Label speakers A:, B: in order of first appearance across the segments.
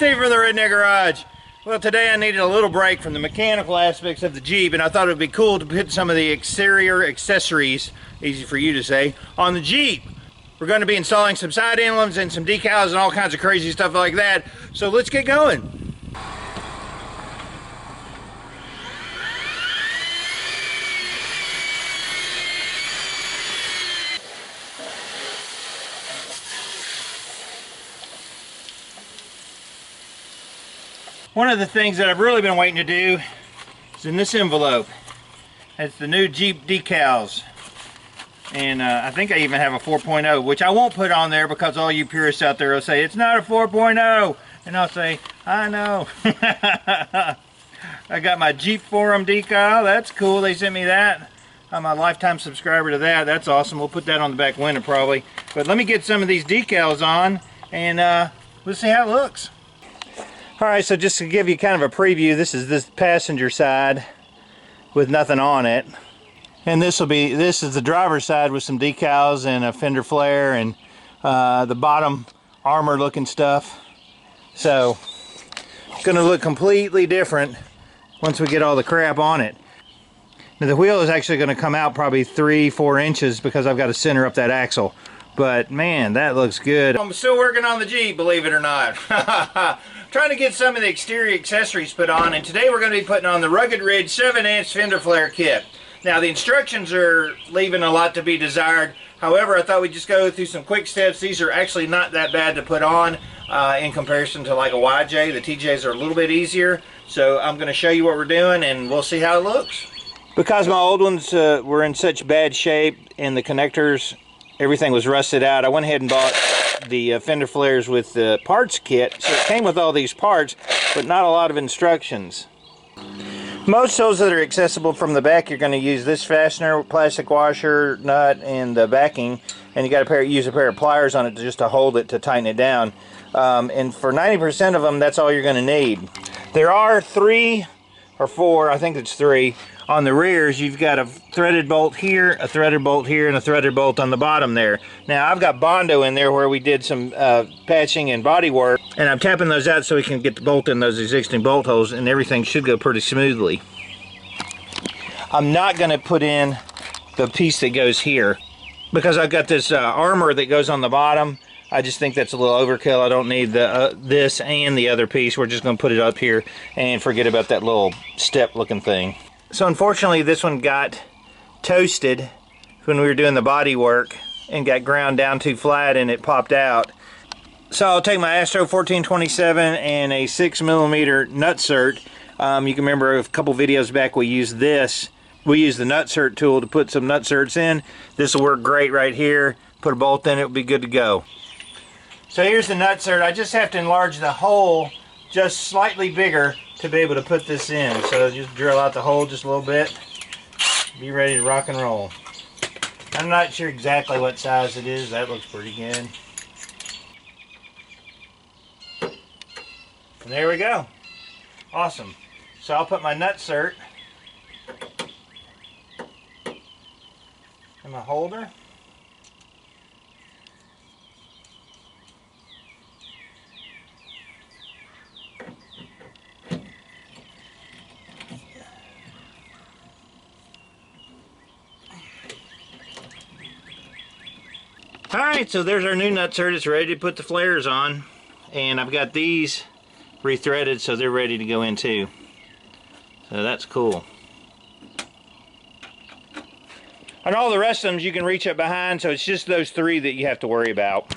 A: Steve from the Redneck Garage. Well, today I needed a little break from the mechanical aspects of the Jeep, and I thought it would be cool to put some of the exterior accessories, easy for you to say, on the Jeep. We're going to be installing some side emblems and some decals and all kinds of crazy stuff like that. So let's get going. One of the things that I've really been waiting to do is in this envelope. It's the new Jeep decals. And I think I even have a 4.0, which I won't put on there because all you purists out there will say, it's not a 4.0. And I'll say, I know. I got my Jeep Forum decal. That's cool. They sent me that. I'm a lifetime subscriber to that. That's awesome. We'll put that on the back window probably. But let me get some of these decals on and let's see how it looks. Alright, so just to give you kind of a preview, this is this passenger side with nothing on it. And this is the driver's side with some decals and a Fender Flare and the bottom armor looking stuff. So it's going to look completely different once we get all the crap on it. Now the wheel is actually going to come out probably 3-4 inches because I've got to center up that axle. But man, that looks good. I'm still working on the Jeep, believe it or not. Trying to get some of the exterior accessories put on, and today we're going to be putting on the Rugged Ridge 7-inch Fender Flare kit. Now the instructions are leaving a lot to be desired. However, I thought we'd just go through some quick steps. These are actually not that bad to put on in comparison to like a YJ. The TJs are a little bit easier. So I'm going to show you what we're doing and we'll see how it looks. Because my old ones were in such bad shape and the connectors, everything was rusted out, I went ahead and bought the Fender Flairs with the parts kit. So it came with all these parts, but not a lot of instructions. Most tools that are accessible from the back, you're going to use this fastener, plastic washer, nut, and the backing, and you got to use a pair of pliers on it just to hold it, to tighten it down. And for 90% of them, that's all you're going to need. There are 3 or 4, I think it's 3, on the rears. You've got a threaded bolt here, a threaded bolt here, and a threaded bolt on the bottom there. Now I've got Bondo in there where we did some patching and body work, and I'm tapping those out so we can get the bolt in those existing bolt holes, and everything should go pretty smoothly. I'm not going to put in the piece that goes here because I've got this armor that goes on the bottom. I just think that's a little overkill. I don't need the this and the other piece. We're just going to put it up here and forget about that little step looking thing. So unfortunately this one got toasted when we were doing the body work and got ground down too flat and it popped out. So I'll take my Astro 1427 and a 6mm nutsert. You can remember a couple videos back we used this. We used the nutsert tool to put some nutserts in. This will work great right here. Put a bolt in it, will be good to go. So here's the nutsert. I just have to enlarge the hole just slightly bigger to be able to put this in. So just drill out the hole just a little bit. Be ready to rock and roll. I'm not sure exactly what size it is. That looks pretty good. And there we go. Awesome. So I'll put my nutsert in my holder. Alright, so there's our new nutsert. It's ready to put the flares on. And I've got these rethreaded so they're ready to go in too. So that's cool. And all the rest of them you can reach up behind, so it's just those 3 that you have to worry about.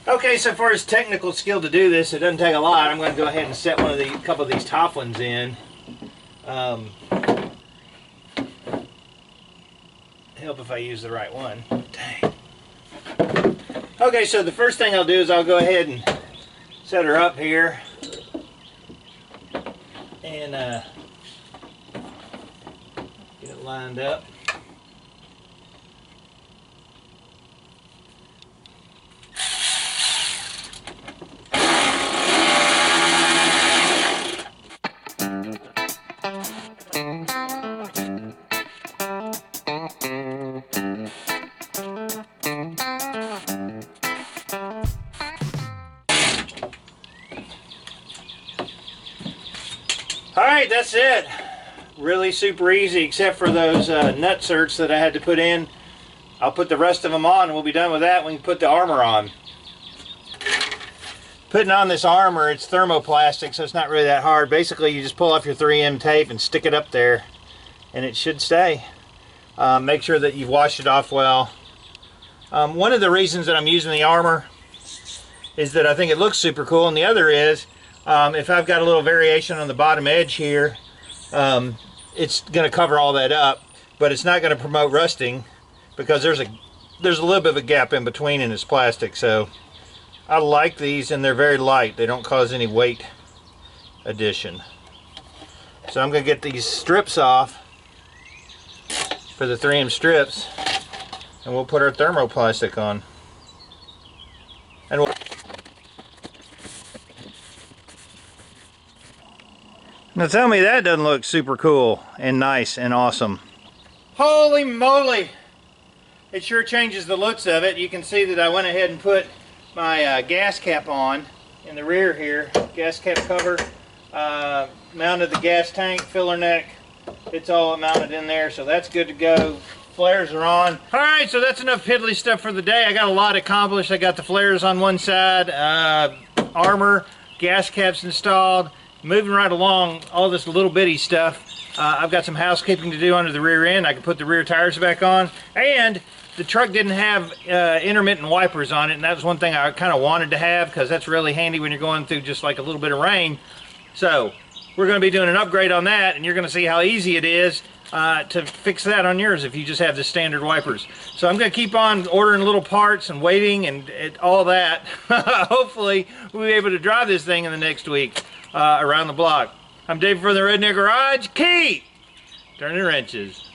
A: Okay, so far as technical skill to do this, it doesn't take a lot. I'm going to go ahead and set a couple of these top ones in. Help if I use the right one. Dang. Okay, so the first thing I'll do is I'll go ahead and set her up here and get it lined up. Alright, that's it. Really super easy, except for those nut certs that I had to put in. I'll put the rest of them on and we'll be done with that. We can put the armor on. Putting on this armor, it's thermoplastic, so it's not really that hard. Basically, you just pull off your 3M tape and stick it up there, and it should stay. Make sure that you've washed it off well. One of the reasons that I'm using the armor is that I think it looks super cool, and the other is if I've got a little variation on the bottom edge here, it's going to cover all that up, but it's not going to promote rusting because there's a little bit of a gap in between in this plastic. So I like these, and they're very light. They don't cause any weight addition. So I'm going to get these strips off for the 3M strips, and we'll put our thermoplastic on. And now tell me that doesn't look super cool and nice and awesome. Holy moly! It sure changes the looks of it. You can see that I went ahead and put my gas cap on in the rear here. Gas cap cover. Mounted the gas tank, filler neck. It's all mounted in there, so that's good to go. Flares are on. Alright, so that's enough piddly stuff for the day. I got a lot accomplished. I got the flares on one side, armor, gas caps installed. Moving right along, all this little bitty stuff. I've got some housekeeping to do under the rear end. I can put the rear tires back on, and the truck didn't have intermittent wipers on it, and that was one thing I kind of wanted to have because that's really handy when you're going through just like a little bit of rain. So we're going to be doing an upgrade on that, and you're going to see how easy it is to fix that on yours if you just have the standard wipers. So I'm going to keep on ordering little parts and waiting and all that. Hopefully we'll be able to drive this thing in the next week around the block. I'm Dave from the Redneck Garage. Keep turning wrenches.